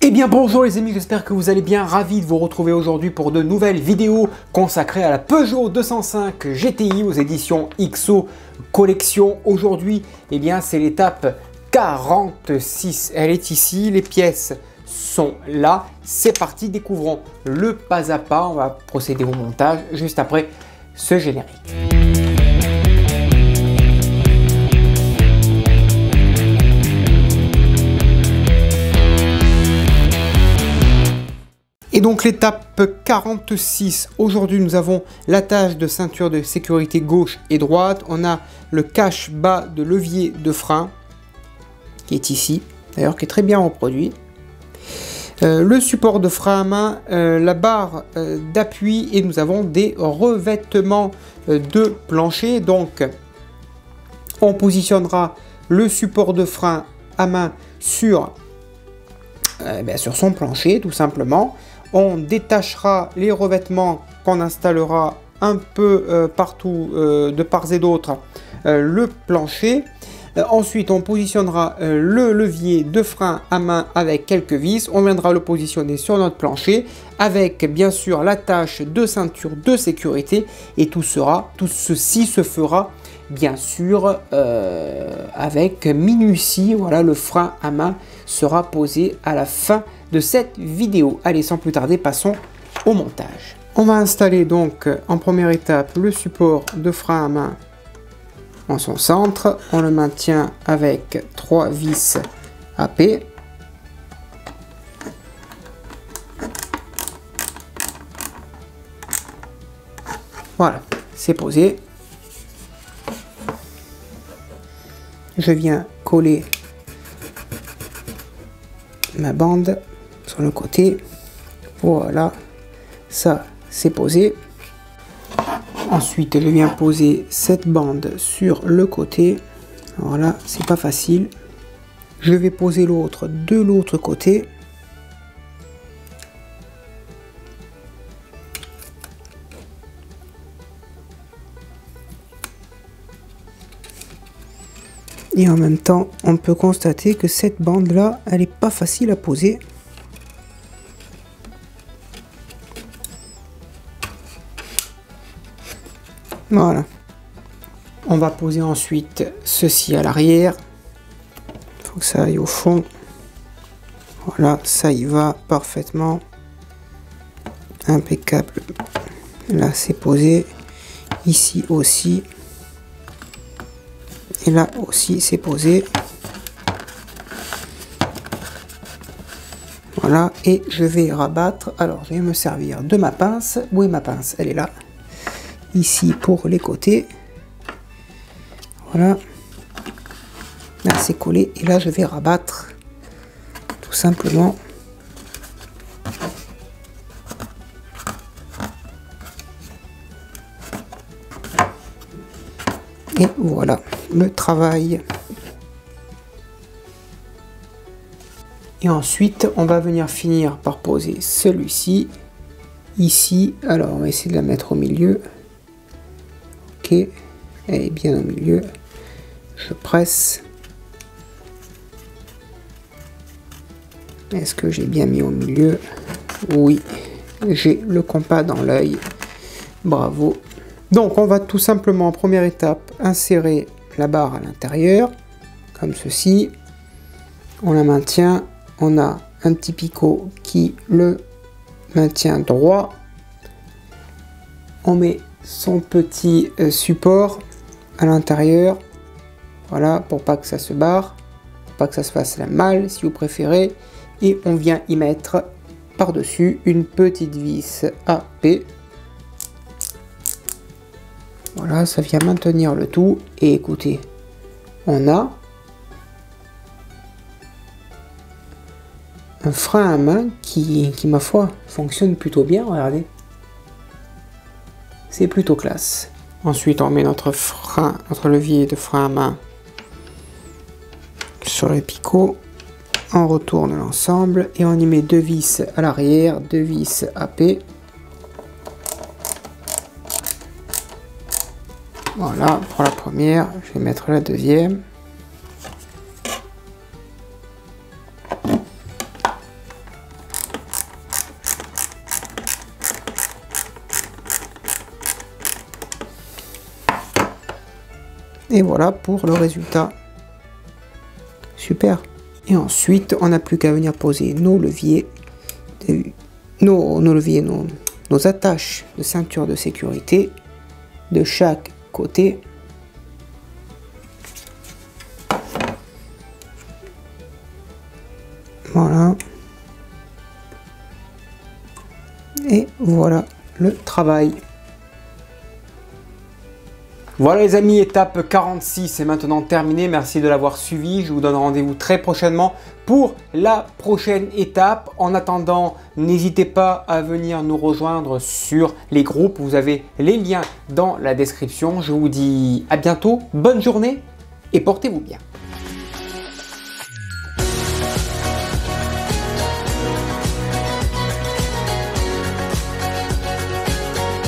Eh bien bonjour les amis, j'espère que vous allez bien, ravi de vous retrouver aujourd'hui pour de nouvelles vidéos consacrées à la Peugeot 205 GTI aux éditions XO Collection. Aujourd'hui, eh bien c'est l'étape 46, elle est ici, les pièces sont là, c'est parti, découvrons le pas à pas, on va procéder au montage juste après ce générique. Et donc l'étape 46, aujourd'hui nous avons l'attache de ceinture de sécurité gauche et droite, on a le cache bas de levier de frein qui est ici, d'ailleurs qui est très bien reproduit, le support de frein à main, la barre d'appui et nous avons des revêtements de plancher. Donc on positionnera le support de frein à main sur son plancher tout simplement. On détachera les revêtements qu'on installera un peu partout de part et d'autre le plancher. Ensuite on positionnera le levier de frein à main avec quelques vis. On viendra le positionner sur notre plancher avec bien sûr l'attache de ceinture de sécurité et tout ceci se fera bien sûr avec minutie. Voilà, le frein à main sera posé à la fin de cette vidéo. Allez, sans plus tarder, passons au montage. On va installer donc en première étape le support de frein à main en son centre. On le maintient avec 3 vis AP. Voilà, c'est posé. Je viens coller ma bande sur le côté. Voilà, ça c'est posé. Ensuite je viens poser cette bande sur le côté. Voilà, c'est pas facile. Je vais poser l'autre de l'autre côté. Et en même temps, on peut constater que cette bande là, elle n'est pas facile à poser. Voilà. On va poser ensuite ceci à l'arrière. Il faut que ça aille au fond. Voilà, ça y va parfaitement. Impeccable. Là, c'est posé. Ici aussi. Et là aussi, c'est posé. Voilà, et je vais rabattre. Alors, je vais me servir de ma pince. Où est ma pince? Elle est là. Ici pour les côtés. Voilà. Là c'est collé et là je vais rabattre tout simplement. Et voilà le travail. Et ensuite on va venir finir par poser celui-ci ici. Alors on va essayer de la mettre au milieu. Ok, elle est bien au milieu. Je presse. Est-ce que j'ai bien mis au milieu? Oui, j'ai le compas dans l'œil. Bravo. Donc on va tout simplement en première étape insérer la barre à l'intérieur comme ceci. On la maintient. On a un petit picot qui le maintient droit. On met son petit support à l'intérieur, voilà, pour pas que ça se barre, pour pas que ça se fasse la malle si vous préférez, et on vient y mettre par dessus une petite vis AP. Voilà, ça vient maintenir le tout. Et écoutez, on a un frein à main qui ma foi fonctionne plutôt bien. Regardez, c'est plutôt classe. Ensuite on met notre levier de frein à main sur le picot, on retourne l'ensemble et on y met 2 vis à l'arrière, 2 vis AP. Voilà pour la première, je vais mettre la deuxième. Et voilà pour le résultat. Super. Et ensuite, on n'a plus qu'à venir poser nos leviers, nos attaches de ceinture de sécurité de chaque côté. Voilà. Et voilà le travail. Voilà les amis, étape 46 est maintenant terminée. Merci de l'avoir suivi. Je vous donne rendez-vous très prochainement pour la prochaine étape. En attendant, n'hésitez pas à venir nous rejoindre sur les groupes. Vous avez les liens dans la description. Je vous dis à bientôt, bonne journée et portez-vous bien.